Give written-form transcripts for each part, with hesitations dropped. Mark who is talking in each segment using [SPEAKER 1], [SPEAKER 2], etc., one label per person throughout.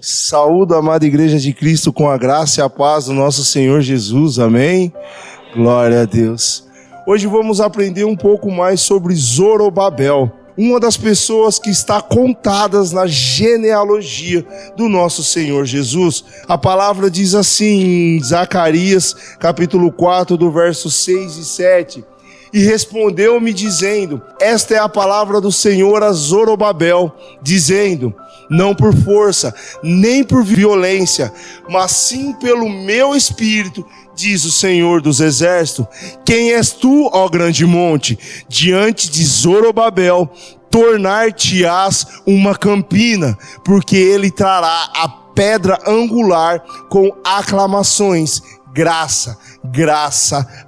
[SPEAKER 1] Saúdo a amada Igreja de Cristo com a graça e a paz do nosso Senhor Jesus, amém? Glória a Deus. Hoje vamos aprender um pouco mais sobre Zorobabel, uma das pessoas que está contadas na genealogia do nosso Senhor Jesus. A palavra diz assim em Zacarias, capítulo 4, do verso 6 e 7. E respondeu-me dizendo, esta é a palavra do Senhor a Zorobabel, dizendo, não por força, nem por violência, mas sim pelo meu espírito, diz o Senhor dos Exércitos. Quem és tu, ó grande monte? Diante de Zorobabel, tornar-te-ás uma campina, porque ele trará a pedra angular com aclamações. Graça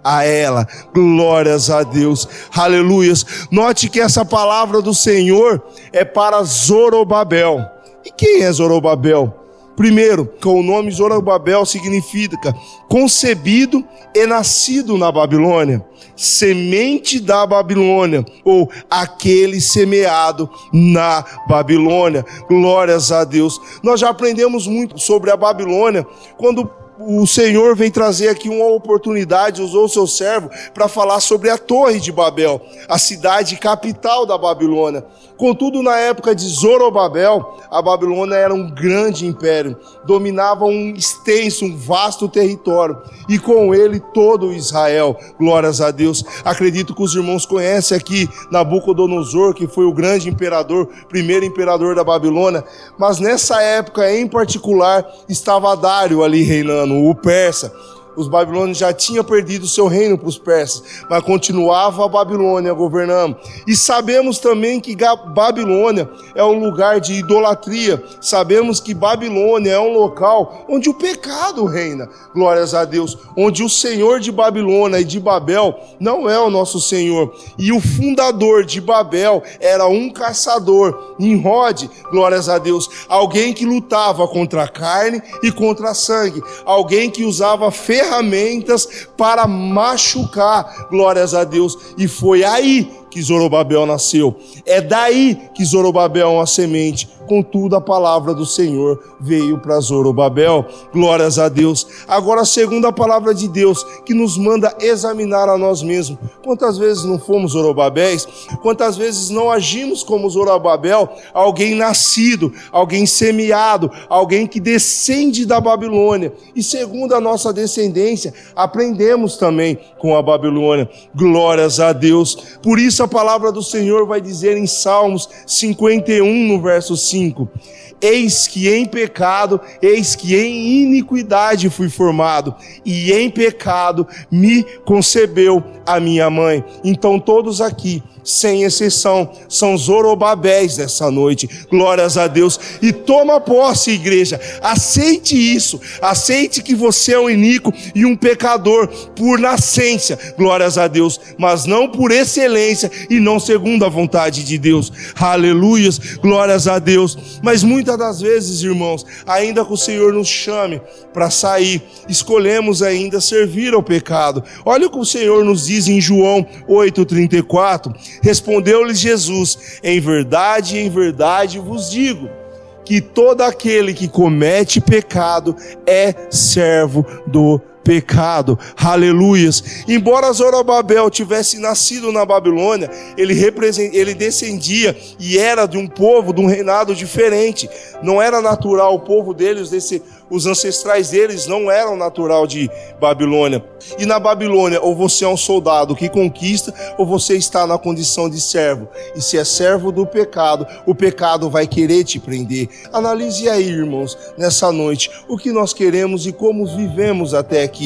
[SPEAKER 1] a ela, glórias a Deus, aleluias. Note que essa palavra do Senhor é para Zorobabel. E quem é Zorobabel? Primeiro, com o nome Zorobabel significa concebido e nascido na Babilônia, semente da Babilônia, ou aquele semeado na Babilônia, glórias a Deus. Nós já aprendemos muito sobre a Babilônia, quando o Senhor vem trazer aqui uma oportunidade, usou o seu servo para falar sobre a Torre de Babel, a cidade capital da Babilônia. Contudo, na época de Zorobabel, a Babilônia era um grande império, dominava um extenso, um vasto território, e com ele todo Israel, glórias a Deus. Acredito que os irmãos conhecem aqui Nabucodonosor, que foi o grande imperador, primeiro imperador da Babilônia, mas nessa época em particular estava Dário ali reinando, o persa. Os babilônios já tinham perdido seu reino para os persas, mas continuava a Babilônia governando. E sabemos também que Babilônia é um lugar de idolatria. Sabemos que Babilônia é um local onde o pecado reina, glórias a Deus. Onde o Senhor de Babilônia e de Babel não é o nosso Senhor. E o fundador de Babel era um caçador, Nimrod, glórias a Deus. Alguém que lutava contra a carne e contra a sangue. Alguém que usava ferramentas para machucar, glórias a Deus. E foi aí que Zorobabel nasceu. É daí que Zorobabel é uma semente. Contudo, a palavra do Senhor veio para Zorobabel, glórias a Deus. Agora, segundo a palavra de Deus, que nos manda examinar a nós mesmos. Quantas vezes não fomos Zorobabéis? Quantas vezes não agimos como Zorobabel? Alguém nascido, alguém semeado, alguém que descende da Babilônia. E segundo a nossa descendência, aprendemos também com a Babilônia, glórias a Deus. Por isso a palavra do Senhor vai dizer em Salmos 51, no verso 5, eis que em pecado, eis que em iniquidade fui formado, e em pecado me concebeu a minha mãe. Então todos aqui, sem exceção, são Zorobabéis nessa noite, glórias a Deus. E toma posse, igreja, aceite isso, aceite que você é um iníquo e um pecador por nascença, glórias a Deus, mas não por excelência e não segundo a vontade de Deus, aleluias, glórias a Deus. Mas muitas das vezes, irmãos, ainda que o Senhor nos chame para sair, escolhemos ainda servir ao pecado. Olha o que o Senhor nos diz em João 8,34, respondeu-lhe Jesus, em verdade vos digo, que todo aquele que comete pecado é servo do pecado, aleluias. Embora Zorobabel tivesse nascido na Babilônia, ele descendia e era de um povo, de um reinado diferente. Não era natural o povo deles, os ancestrais deles não eram natural de Babilônia. E na Babilônia, ou você é um soldado que conquista, ou você está na condição de servo. E se é servo do pecado, o pecado vai querer te prender. Analise aí, irmãos, nessa noite, o que nós queremos e como vivemos até aqui.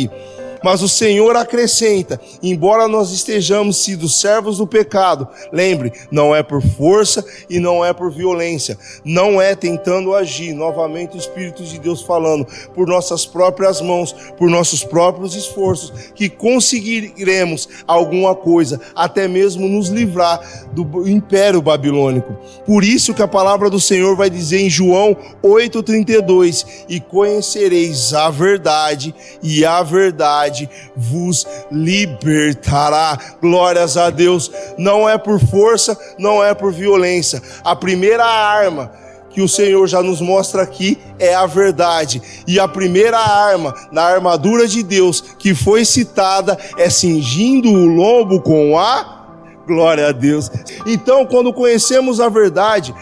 [SPEAKER 1] Mas o Senhor acrescenta, embora nós estejamos sido servos do pecado, lembre, não é por força e não é por violência, não é tentando agir, novamente o Espírito de Deus falando, por nossas próprias mãos, por nossos próprios esforços, que conseguiremos alguma coisa, até mesmo nos livrar do império babilônico. Por isso que a palavra do Senhor vai dizer em João 8,32, e conhecereis a verdade, e a verdade vos libertará. Glórias a Deus. Não é por força, não é por violência. A primeira arma que o Senhor já nos mostra aqui é a verdade. E a primeira arma na armadura de Deus que foi citada é cingindo o lombo com a glória a Deus. Então, quando conhecemos a verdade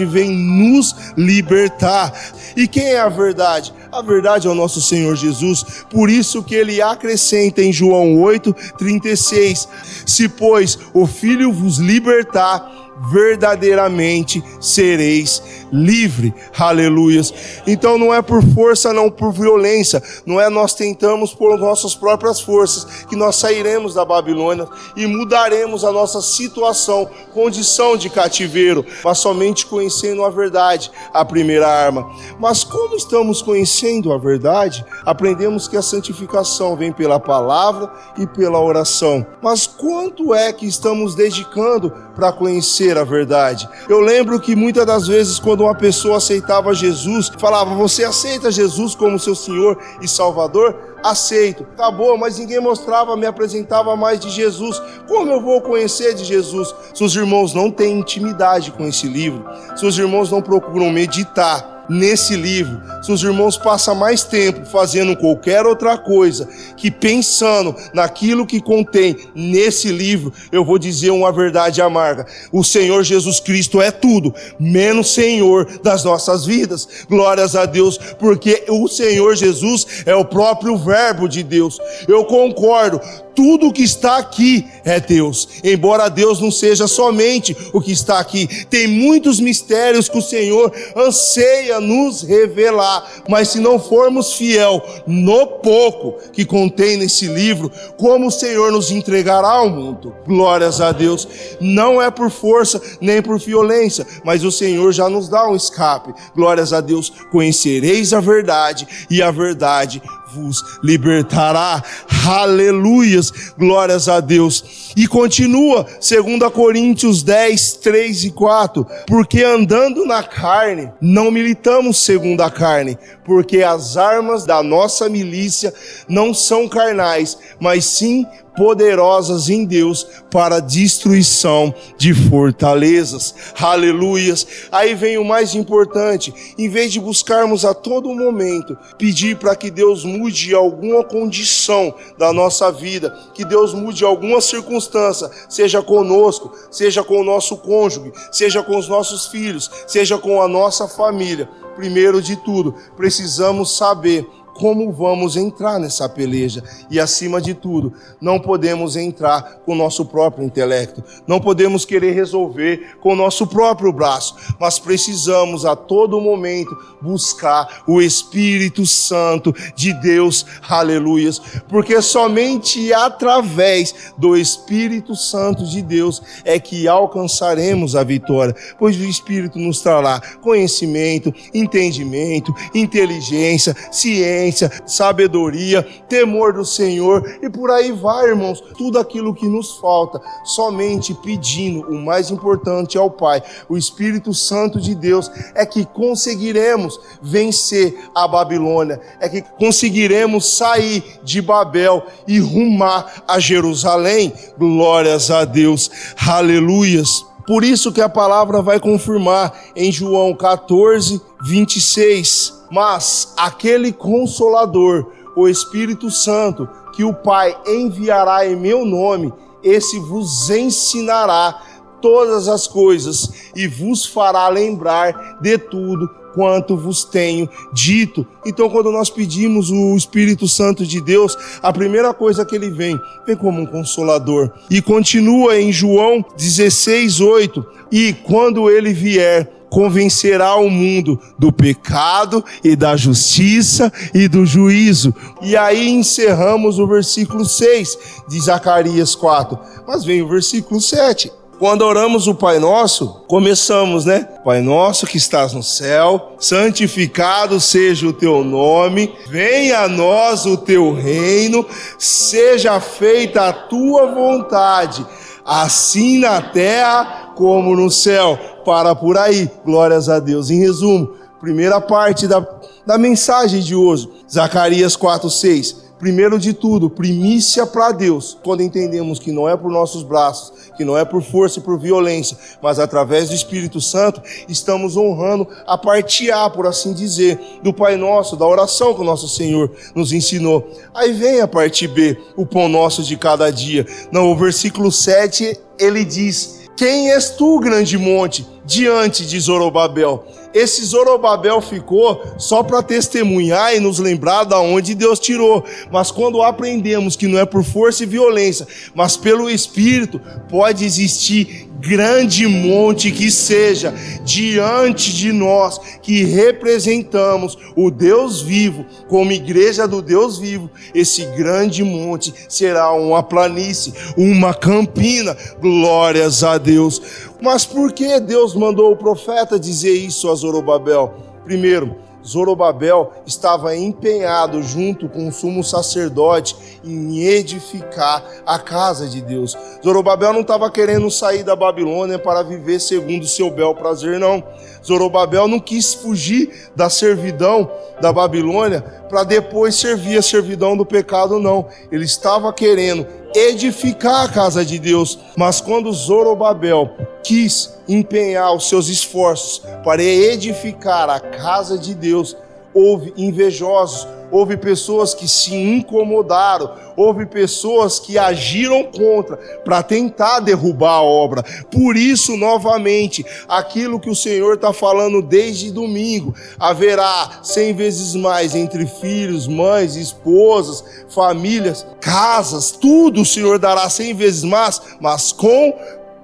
[SPEAKER 1] vem nos libertar. E quem é a verdade? A verdade é o nosso Senhor Jesus. Por isso que ele acrescenta em João 8:36: se, pois, o Filho vos libertar, verdadeiramente sereis livre. Aleluias. Então não é por força, não por violência, não é nós tentamos por nossas próprias forças que nós sairemos da Babilônia e mudaremos a nossa situação, condição de cativeiro, mas somente conhecendo a verdade, a primeira arma. Mas como estamos conhecendo a verdade? Aprendemos que a santificação vem pela palavra e pela oração. Mas quanto é que estamos dedicando para conhecer a verdade? Eu lembro que muitas das vezes quando uma pessoa aceitava Jesus, falava: você aceita Jesus como seu Senhor e Salvador? Aceito. Acabou, mas ninguém mostrava, me apresentava mais de Jesus. Como eu vou conhecer de Jesus? Seus irmãos não têm intimidade com esse livro. Seus irmãos não procuram meditar nesse livro. Seus irmãos passam mais tempo fazendo qualquer outra coisa que pensando naquilo que contém nesse livro. Eu vou dizer uma verdade amarga: o Senhor Jesus Cristo é tudo menos Senhor das nossas vidas. Glórias a Deus, porque o Senhor Jesus é o próprio Verbo de Deus. Eu concordo, tudo que está aqui é Deus, embora Deus não seja somente o que está aqui. Tem muitos mistérios que o Senhor anseia nos revelar, mas se não formos fiel no pouco que contém nesse livro, como o Senhor nos entregará ao mundo? Glórias a Deus. Não é por força nem por violência, mas o Senhor já nos dá um escape. Glórias a Deus. Conhecereis a verdade e a verdade vos libertará. Aleluias, glórias a Deus. E continua 2 Coríntios 10, 3 e 4: porque andando na carne, não militamos segundo a carne, porque as armas da nossa milícia não são carnais, mas sim poderosas em Deus para a destruição de fortalezas. Aleluias. Aí vem o mais importante: em vez de buscarmos a todo momento pedir para que Deus mude alguma condição da nossa vida, que Deus mude alguma circunstância, seja conosco, seja com o nosso cônjuge, seja com os nossos filhos, seja com a nossa família, primeiro de tudo, precisamos saber como vamos entrar nessa peleja. E acima de tudo, não podemos entrar com o nosso próprio intelecto, não podemos querer resolver com o nosso próprio braço, mas precisamos a todo momento buscar o Espírito Santo de Deus. Aleluias, porque somente através do Espírito Santo de Deus é que alcançaremos a vitória, pois o Espírito nos trará conhecimento, entendimento, inteligência, ciência, sabedoria, temor do Senhor, e por aí vai, irmãos. Tudo aquilo que nos falta, somente pedindo o mais importante ao Pai, o Espírito Santo de Deus, é que conseguiremos vencer a Babilônia, é que conseguiremos sair de Babel e rumar a Jerusalém. Glórias a Deus. Aleluias. Por isso que a palavra vai confirmar em João 14, 26. Mas aquele Consolador, o Espírito Santo, que o Pai enviará em meu nome, esse vos ensinará todas as coisas e vos fará lembrar de tudo quanto vos tenho dito. Então, quando nós pedimos o Espírito Santo de Deus, a primeira coisa que ele vem como um consolador. E continua em João 16, 8: e quando ele vier, convencerá o mundo do pecado e da justiça e do juízo. E aí encerramos o versículo 6 de Zacarias 4. Mas vem o versículo 7. Quando oramos o Pai Nosso, começamos, né? Pai Nosso que estás no céu, santificado seja o teu nome, venha a nós o teu reino, seja feita a tua vontade, assim na terra como no céu. Para por aí, glórias a Deus. Em resumo, primeira parte da mensagem de hoje, Zacarias 4:6. primeiro de tudo, primícia para Deus. Quando entendemos que não é por nossos braços, que não é por força e por violência, mas através do Espírito Santo, estamos honrando a parte A, por assim dizer, do Pai Nosso, da oração que o nosso Senhor nos ensinou. Aí vem a parte B, o pão nosso de cada dia. No versículo 7, ele diz: quem és tu, grande monte, diante de Zorobabel? Esse Zorobabel ficou só para testemunhar e nos lembrar de onde Deus tirou. Mas quando aprendemos que não é por força e violência, mas pelo Espírito, pode existir grande monte que seja diante de nós, que representamos o Deus vivo, como igreja do Deus vivo. Esse grande monte será uma planície, uma campina. Glórias a Deus. Mas por que Deus mandou o profeta dizer isso a Zorobabel? Primeiro, Zorobabel estava empenhado junto com o sumo sacerdote em edificar a casa de Deus. Zorobabel não estava querendo sair da Babilônia para viver segundo o seu bel prazer, não. Zorobabel não quis fugir da servidão da Babilônia para depois servir a servidão do pecado, não. Ele estava querendo edificar a casa de Deus. Mas quando Zorobabel quis empenhar os seus esforços para edificar a casa de Deus, houve invejosos, houve pessoas que se incomodaram, houve pessoas que agiram contra para tentar derrubar a obra. Por isso, novamente, aquilo que o Senhor está falando desde domingo: haverá 100 vezes mais entre filhos, mães, esposas, famílias, casas, tudo o Senhor dará 100 vezes mais, mas com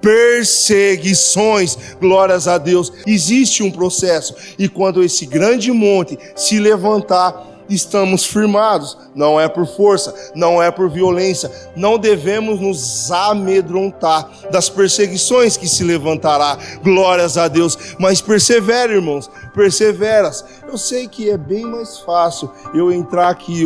[SPEAKER 1] perseguições. Glórias a Deus. Existe um processo, e quando esse grande monte se levantar, estamos firmados. Não é por força, não é por violência. Não devemos nos amedrontar das perseguições que se levantará. Glórias a Deus. Mas persevera, irmãos, perseveras. Eu sei que é bem mais fácil eu entrar aqui,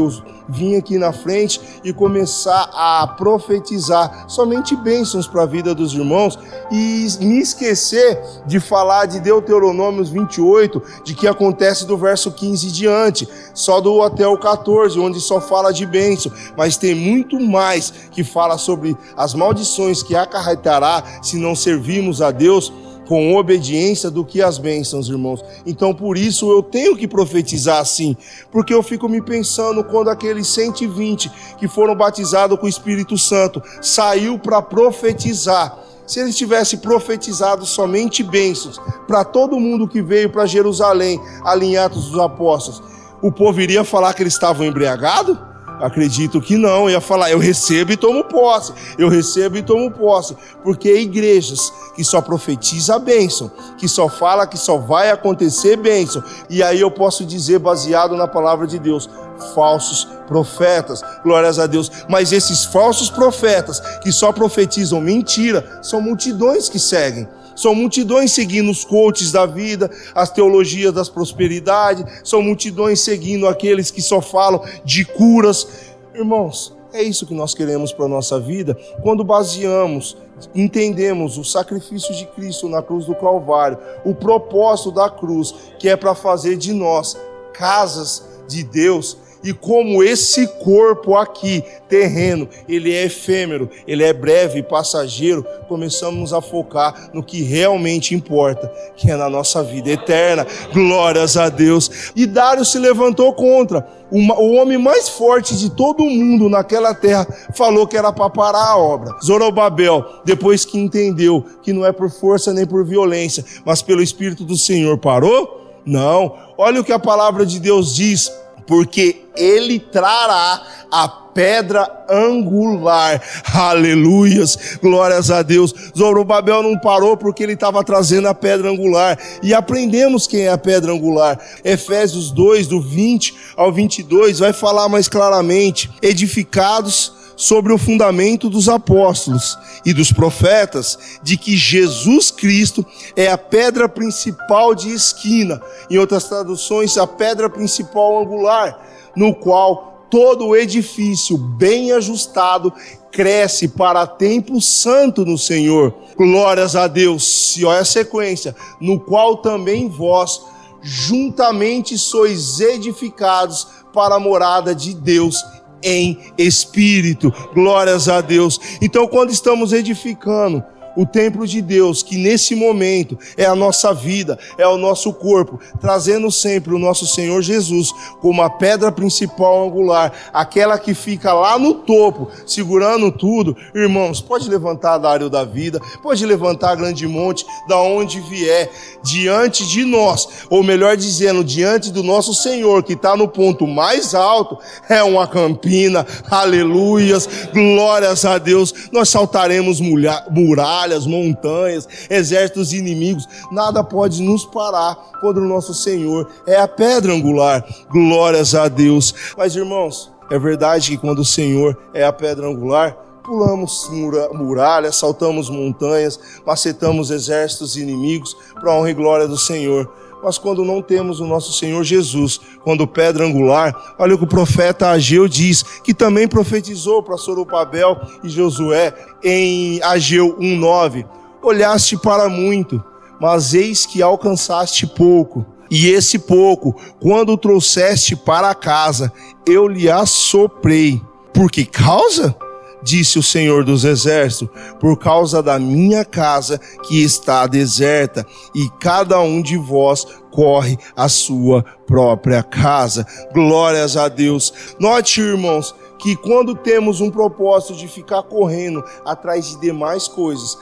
[SPEAKER 1] vir aqui na frente e começar a profetizar somente bênçãos para a vida dos irmãos e me esquecer de falar de Deuteronômios 28, de que acontece do verso 15 em diante, só do até o 14, onde só fala de bênção, mas tem muito mais que fala sobre as maldições que acarretará se não servirmos a Deus com obediência, do que as bênçãos, irmãos. Então, por isso, eu tenho que profetizar assim, porque eu fico me pensando quando aqueles 120 que foram batizados com o Espírito Santo saiu para profetizar. Se eles tivessem profetizado somente bênçãos para todo mundo que veio para Jerusalém, ali em Atos dos Apóstolos, o povo iria falar que eles estavam embriagados? Acredito que não. Ia falar: eu recebo e tomo posse, eu recebo e tomo posse. Porque igrejas que só profetiza a bênção, que só fala que só vai acontecer bênção, e aí eu posso dizer, baseado na palavra de Deus, falsos profetas. Glórias a Deus. Mas esses falsos profetas que só profetizam mentira, são multidões que seguem. São multidões seguindo os coaches da vida, as teologias das prosperidades, são multidões seguindo aqueles que só falam de curas. Irmãos, é isso que nós queremos para a nossa vida, quando baseamos, entendemos o sacrifício de Cristo na cruz do Calvário, o propósito da cruz, que é para fazer de nós casas de Deus. E como esse corpo aqui, terreno, ele é efêmero, ele é breve e passageiro, começamos a focar no que realmente importa, que é na nossa vida eterna. Glórias a Deus. E Dário se levantou contra. O homem mais forte de todo o mundo naquela terra falou que era para parar a obra. Zorobabel, depois que entendeu que não é por força nem por violência, mas pelo Espírito do Senhor, parou? Não. Olha o que a palavra de Deus diz: porque ele trará a pedra angular. Aleluias, glórias a Deus. Zorobabel não parou porque ele estava trazendo a pedra angular. E aprendemos quem é a pedra angular. Efésios 2, do 20 ao 22, vai falar mais claramente: edificados sobre o fundamento dos apóstolos e dos profetas, de que Jesus Cristo é a pedra principal de esquina, em outras traduções, a pedra principal angular, no qual todo o edifício bem ajustado cresce para templo santo no Senhor. Glórias a Deus. E olha a sequência: no qual também vós juntamente sois edificados para a morada de Deus em espírito. Glórias a Deus. Então, quando estamos edificando o templo de Deus, que nesse momento é a nossa vida, é o nosso corpo, trazendo sempre o nosso Senhor Jesus como a pedra principal angular, aquela que fica lá no topo, segurando tudo. Irmãos, pode levantar Dário da vida, pode levantar Grande Monte, da onde vier, diante de nós, ou melhor dizendo, diante do nosso Senhor, que está no ponto mais alto, é uma campina. Aleluias, glórias a Deus. Nós saltaremos muralhas, montanhas, exércitos inimigos, nada pode nos parar quando o nosso Senhor é a pedra angular. Glórias a Deus. Mas, irmãos, é verdade que quando o Senhor é a pedra angular, pulamos muralhas, saltamos montanhas, macetamos exércitos inimigos para a honra e glória do Senhor. Mas quando não temos o nosso Senhor Jesus, quando pedra angular, olha o que o profeta Ageu diz, que também profetizou para Zorobabel e Josué em Ageu 1:9. Olhaste para muito, mas eis que alcançaste pouco. E esse pouco, quando o trouxeste para casa, eu lhe assoprei. Por que causa? Disse o Senhor dos Exércitos, por causa da minha casa que está deserta, e cada um de vós corre à sua própria casa. Glórias a Deus. Note, irmãos, que quando temos um propósito de ficar correndo atrás de demais coisas,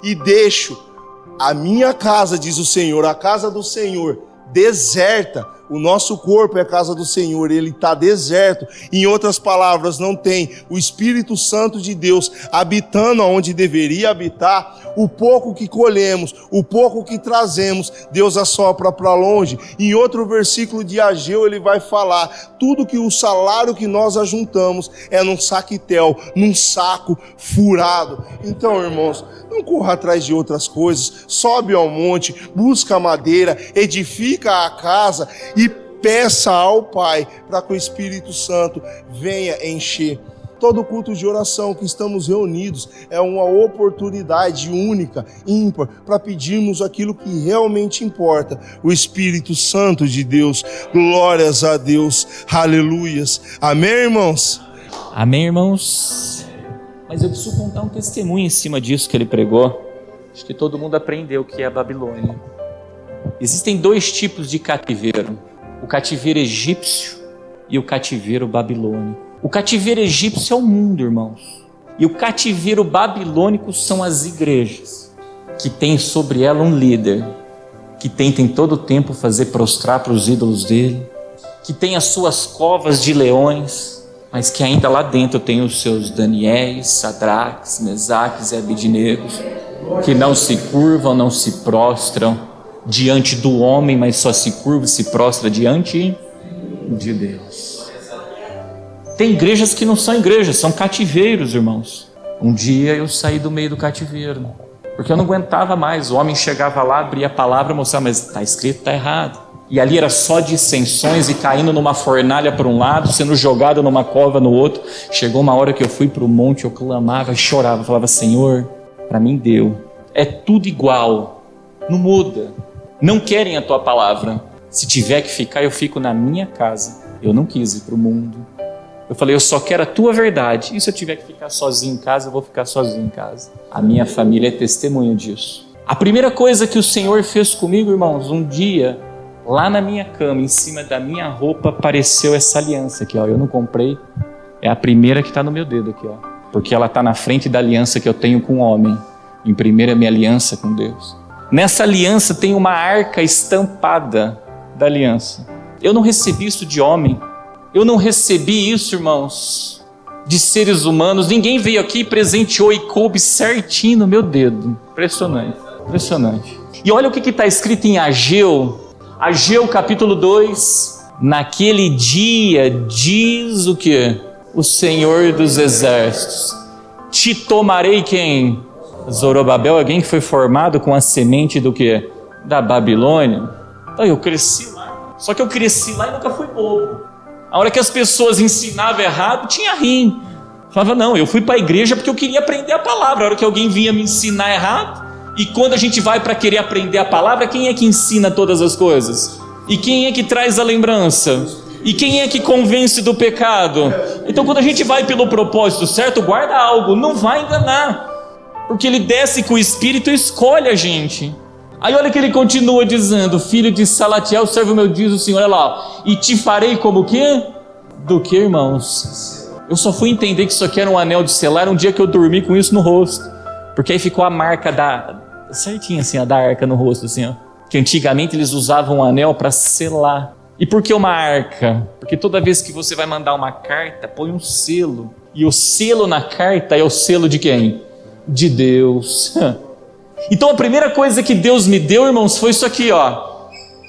[SPEAKER 1] e deixo a minha casa, diz o Senhor, a casa do Senhor, deserta. O nosso corpo é a casa do Senhor, ele está deserto. Em outras palavras, não tem o Espírito Santo de Deus habitando onde deveria habitar. O pouco que colhemos, o pouco que trazemos, Deus assopra para longe. Em outro versículo de Ageu, ele vai falar: tudo que o salário que nós ajuntamos é num saquitel, num saco furado. Então, irmãos, não corra atrás de outras coisas, sobe ao monte, busca madeira, edifica a casa e peça ao Pai para que o Espírito Santo venha encher. Todo culto de oração que estamos reunidos é uma oportunidade única, ímpar, para pedirmos aquilo que realmente importa, o Espírito Santo de Deus. Glórias a Deus, aleluias. Amém, irmãos?
[SPEAKER 2] Amém, irmãos? Mas eu preciso contar um testemunho em cima disso que ele pregou. Acho que todo mundo aprendeu o que é a Babilônia. Existem dois tipos de cativeiro: o cativeiro egípcio e o cativeiro babilônico. O cativeiro egípcio é o mundo, irmãos, e o cativeiro babilônico são as igrejas, que tem sobre ela um líder, que tenta em todo tempo fazer prostrar para os ídolos dele, que tem as suas covas de leões, mas que ainda lá dentro tem os seus Daniéis, Sadraques, Mesaques e Abednegos, que não se curvam, não se prostram diante do homem, mas só se curva e se prostra diante de Deus. Tem igrejas que não são igrejas, são cativeiros, irmãos. Um dia eu saí do meio do cativeiro, porque eu não aguentava mais. O homem chegava lá, abria a palavra, mostrava, mas está escrito, está errado. E ali era só dissensões e caindo numa fornalha para um lado, sendo jogado numa cova no outro. Chegou uma hora que eu fui para o monte, eu clamava e chorava, falava: Senhor, para mim deu. É tudo igual, não muda. Não querem a tua palavra. Se tiver que ficar, eu fico na minha casa. Eu não quis ir para o mundo. Eu falei: eu só quero a tua verdade. E se eu tiver que ficar sozinho em casa, eu vou ficar sozinho em casa. A minha família é testemunha disso. A primeira coisa que o Senhor fez comigo, irmãos, um dia, lá na minha cama, em cima da minha roupa, apareceu essa aliança aqui, ó. Eu não comprei. É a primeira que está no meu dedo aqui, ó. Porque ela está na frente da aliança que eu tenho com o homem. Em primeira, minha aliança com Deus. Nessa aliança tem uma arca estampada da aliança. Eu não recebi isso de homem. Eu não recebi isso, irmãos, de seres humanos. Ninguém veio aqui e presenteou e coube certinho no meu dedo. Impressionante, impressionante. E olha o que está escrito em Ageu. Ageu capítulo 2. Naquele dia diz o quê? O Senhor dos Exércitos: te tomarei quem? Zorobabel, alguém que foi formado com a semente do quê? Da Babilônia. Então eu cresci lá. Só que eu cresci lá e nunca fui bobo. A hora que as pessoas ensinavam errado, tinha rim. Falava: não, eu fui para a igreja porque eu queria aprender a palavra. A hora que alguém vinha me ensinar errado, e quando a gente vai para querer aprender a palavra, quem é que ensina todas as coisas? E quem é que traz a lembrança? E quem é que convence do pecado? Então quando a gente vai pelo propósito certo, guarda algo, não vai enganar. Porque ele desce com o Espírito e escolhe a gente. Aí olha que ele continua dizendo: filho de Salatiel, servo meu, diz o Senhor, olha lá, e te farei como o quê? Do que, irmãos? Eu só fui entender que isso aqui era um anel de selar um dia que eu dormi com isso no rosto. Porque aí ficou a marca certinha assim, a da arca no rosto, assim, ó. Que antigamente eles usavam um anel para selar. E por que uma arca? Porque toda vez que você vai mandar uma carta, põe um selo. E o selo na carta é o selo de quem? De Deus. Então a primeira coisa que Deus me deu, irmãos, foi isso aqui, ó.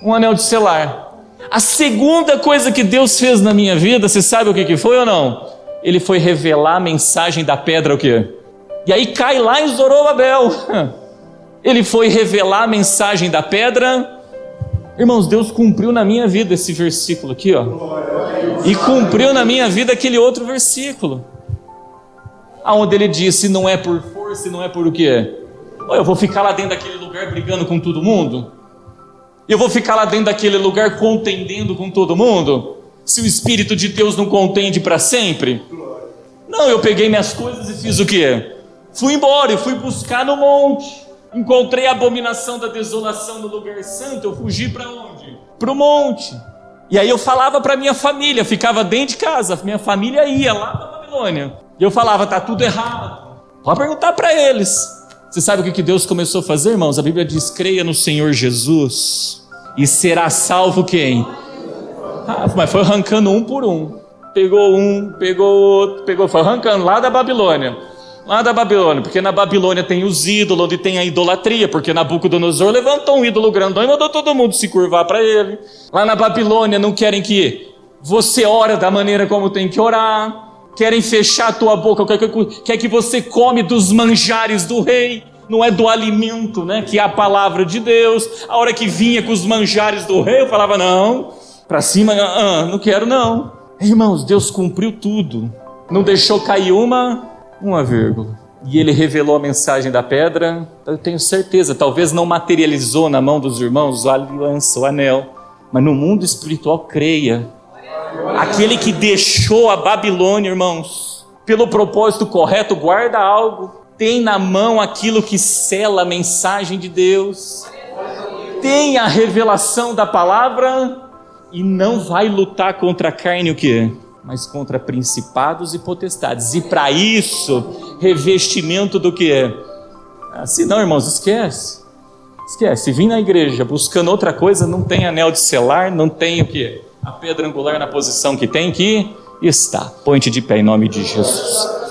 [SPEAKER 2] Um anel de selar. A segunda coisa que Deus fez na minha vida, você sabe o que foi ou não? Ele foi revelar a mensagem da pedra, o quê? E aí cai lá em Zorobabel. Ele foi revelar a mensagem da pedra. Irmãos, Deus cumpriu na minha vida esse versículo aqui, ó. E cumpriu na minha vida aquele outro versículo, aonde ele disse: não é por força, não é por o quê? Eu vou ficar lá dentro daquele lugar brigando com todo mundo? Eu vou ficar lá dentro daquele lugar contendendo com todo mundo? Se o Espírito de Deus não contende para sempre? Não, eu peguei minhas coisas e fiz o quê? Fui embora, eu fui buscar no monte. Encontrei a abominação da desolação no lugar santo, eu fugi para onde? Para o monte. E aí eu falava para minha família, ficava dentro de casa, minha família ia lá para Babilônia. E eu falava: tá tudo errado. Pode perguntar para eles. Você sabe o que Deus começou a fazer, irmãos? A Bíblia diz: creia no Senhor Jesus e será salvo quem? Mas foi arrancando um por um. Pegou um, pegou outro, foi arrancando lá da Babilônia. Lá da Babilônia, porque na Babilônia tem os ídolos, onde tem a idolatria, porque Nabucodonosor levantou um ídolo grandão e mandou todo mundo se curvar para ele. Lá na Babilônia não querem que você ore da maneira como tem que orar, querem fechar a tua boca, quer que você come dos manjares do rei, não é do alimento, né, que é a palavra de Deus. A hora que vinha com os manjares do rei, eu falava: não, para cima, não quero não. Irmãos, Deus cumpriu tudo, não deixou cair uma vírgula. E ele revelou a mensagem da pedra. Eu tenho certeza, talvez não materializou na mão dos irmãos a aliança, o anel, mas no mundo espiritual, creia. Aquele que deixou a Babilônia, irmãos, pelo propósito correto, guarda algo, tem na mão aquilo que sela a mensagem de Deus, tem a revelação da palavra e não vai lutar contra a carne, o quê? Mas contra principados e potestades. E para isso, revestimento do que? Assim não, irmãos, esquece. Se vir na igreja buscando outra coisa, não tem anel de selar, não tem o que? A pedra angular na posição que tem que estar. Põe-te de pé em nome de Jesus.